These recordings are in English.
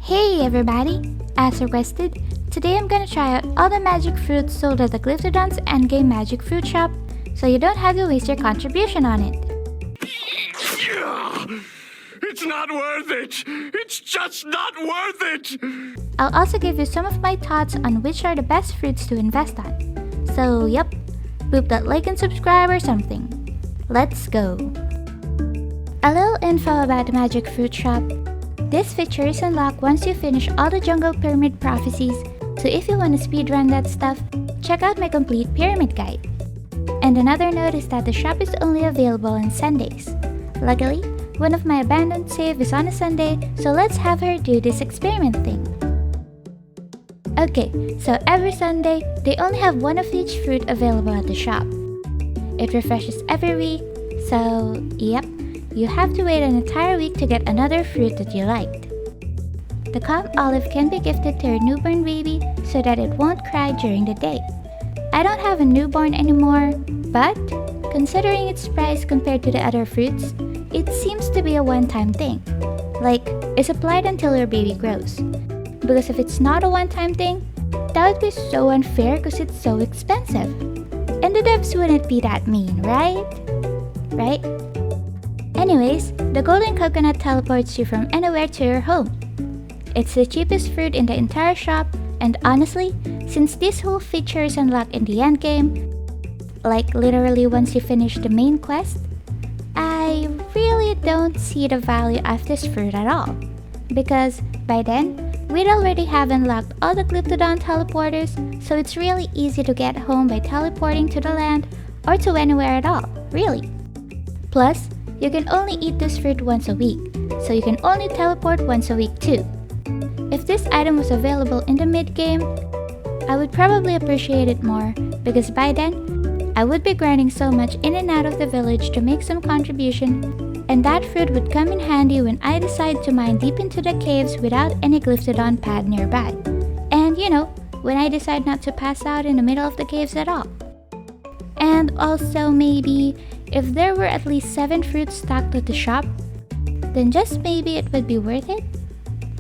Hey everybody! As requested, today I'm gonna try out all the magic fruits sold at the Glyptodon's Endgame Magic Fruit Shop, so you don't have to waste your contribution on it. It's not worth it! It's just not worth it! I'll also give you some of my thoughts on which are the best fruits to invest on. So yep, boop that like and subscribe or something. Let's go! A little info about the Magic Fruit Shop. This feature is unlocked once you finish all the Jungle Pyramid prophecies, so if you want to speedrun that stuff, check out my complete pyramid guide. And another note is that the shop is only available on Sundays. Luckily, one of my abandoned save is on a Sunday, so let's have her do this experiment thing. Okay, so every Sunday, they only have one of each fruit available at the shop. It refreshes every week, so yep, you have to wait an entire week to get another fruit that you liked. The calm olive can be gifted to your newborn baby so that it won't cry during the day. I don't have a newborn anymore, but considering its price compared to the other fruits, it seems to be a one-time thing. Like, it's applied until your baby grows. Because if it's not a one-time thing, that would be so unfair because it's so expensive. And the devs wouldn't be that mean, right? Right? Anyways, the golden coconut teleports you from anywhere to your home. It's the cheapest fruit in the entire shop, and honestly, since this whole feature is unlocked in the endgame, like literally once you finish the main quest, I really don't see the value of this fruit at all. Because by then, we'd already have unlocked all the Glyptodon teleporters, so it's really easy to get home by teleporting to the land or to anywhere at all, really. Plus, you can only eat this fruit once a week, so you can only teleport once a week too. If this item was available in the mid-game, I would probably appreciate it more because by then, I would be grinding so much in and out of the village to make some contribution, and that fruit would come in handy when I decide to mine deep into the caves without any Glyptodon pad nearby. And you know, when I decide not to pass out in the middle of the caves at all. And also maybe, if there were at least 7 fruits stocked at the shop, then just maybe it would be worth it?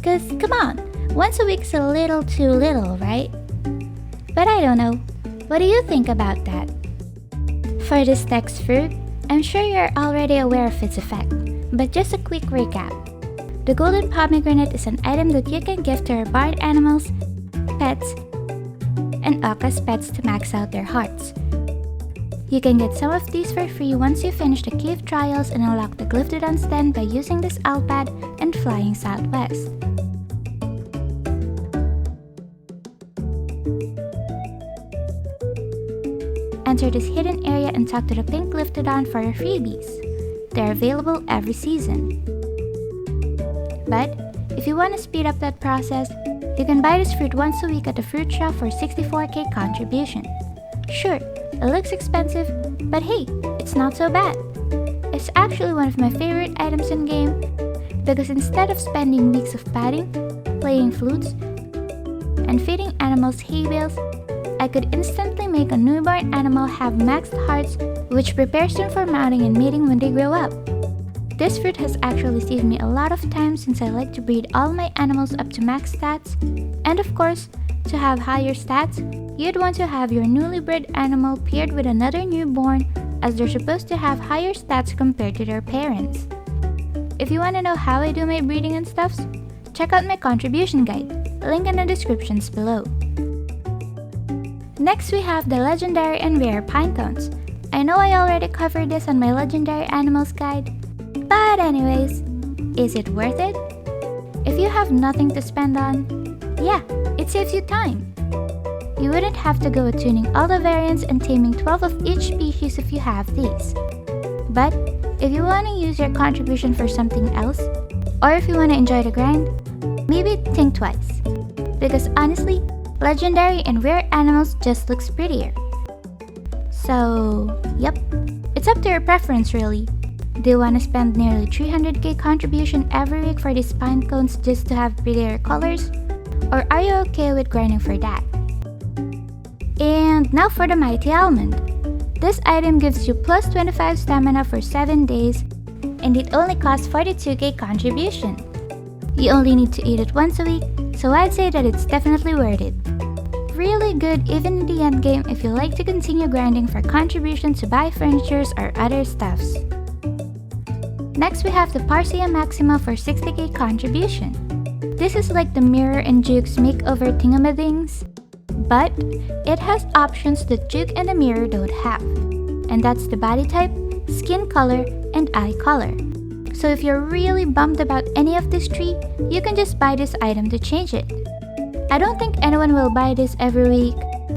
Cause come on, once a week's a little too little, right? But I don't know. What do you think about that? For this next fruit, I'm sure you're already aware of its effect, but just a quick recap. The golden pomegranate is an item that you can give to your barn animals, pets, and Oka's pets to max out their hearts. You can get some of these for free once you finish the cave trials and unlock the Glyptodon's Den by using this Alpad and flying southwest. Enter this hidden area and talk to the pink Glyptodon for your freebies. They're available every season. But if you want to speed up that process, you can buy this fruit once a week at the fruit shop for 64k contribution. Sure, it looks expensive, but hey, it's not so bad. It's actually one of my favorite items in game because instead of spending weeks of padding, playing flutes, and feeding animals hay bales, I could instantly make a newborn animal have maxed hearts, which prepares them for mounting and mating when they grow up. This fruit has actually saved me a lot of time since I like to breed all my animals up to max stats, and of course, to have higher stats, you'd want to have your newly bred animal paired with another newborn as they're supposed to have higher stats compared to their parents. If you want to know how I do my breeding and stuffs, check out my contribution guide, link in the descriptions below. Next we have the legendary and rare pine cones. I know I already covered this on my legendary animals guide, but anyways, is it worth it? If you have nothing to spend on, yeah, it saves you time. You wouldn't have to go attuning all the variants and taming 12 of each species if you have these. But if you want to use your contribution for something else, or if you want to enjoy the grind, maybe think twice. Because honestly, legendary and rare animals just looks prettier. So, yep, it's up to your preference really. Do you want to spend nearly 300k contribution every week for these pine cones just to have prettier colors? Or are you okay with grinding for that? And now for the mighty almond. This item gives you plus 25 stamina for 7 days, and it only costs 42k contribution. You only need to eat it once a week, so I'd say that it's definitely worth it. Really good even in the end game if you like to continue grinding for contributions to buy furnitures or other stuffs. Next we have the Parcia Maxima for 60k contribution. This is like the Mirror and Juke's makeover thingamadings, but it has options that Juke and the Mirror don't have. And that's the body type, skin color, and eye color. So if you're really bummed about any of these three, you can just buy this item to change it. I don't think anyone will buy this every week,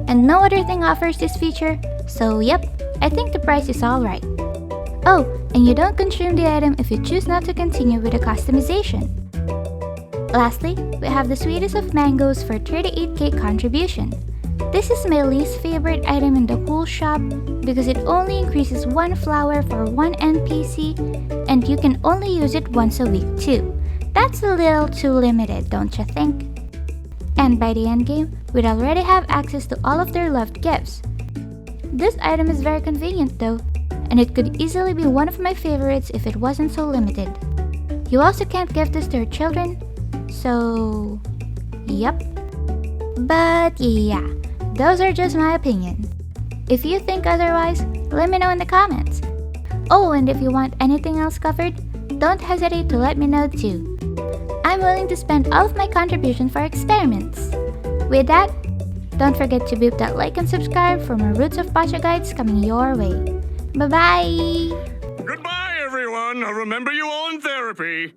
and no other thing offers this feature, so yep, I think the price is alright. Oh, and you don't consume the item if you choose not to continue with the customization. Lastly, we have the Sweetest of Mangoes for 38k contribution. This is my least favorite item in the whole shop because it only increases 1 flower for 1 NPC and you can only use it once a week too. That's a little too limited, don't you think? And by the end game, we'd already have access to all of their loved gifts. This item is very convenient though, and it could easily be one of my favorites if it wasn't so limited. You also can't give this to your children, so yep. But yeah, those are just my opinions. If you think otherwise, let me know in the comments. Oh, and if you want anything else covered, don't hesitate to let me know too. I'm willing to spend all of my contribution for experiments. With that, don't forget to beep that like and subscribe for more Roots of Pacha guides coming your way. Bye-bye! Goodbye, everyone. I'll remember you all in therapy.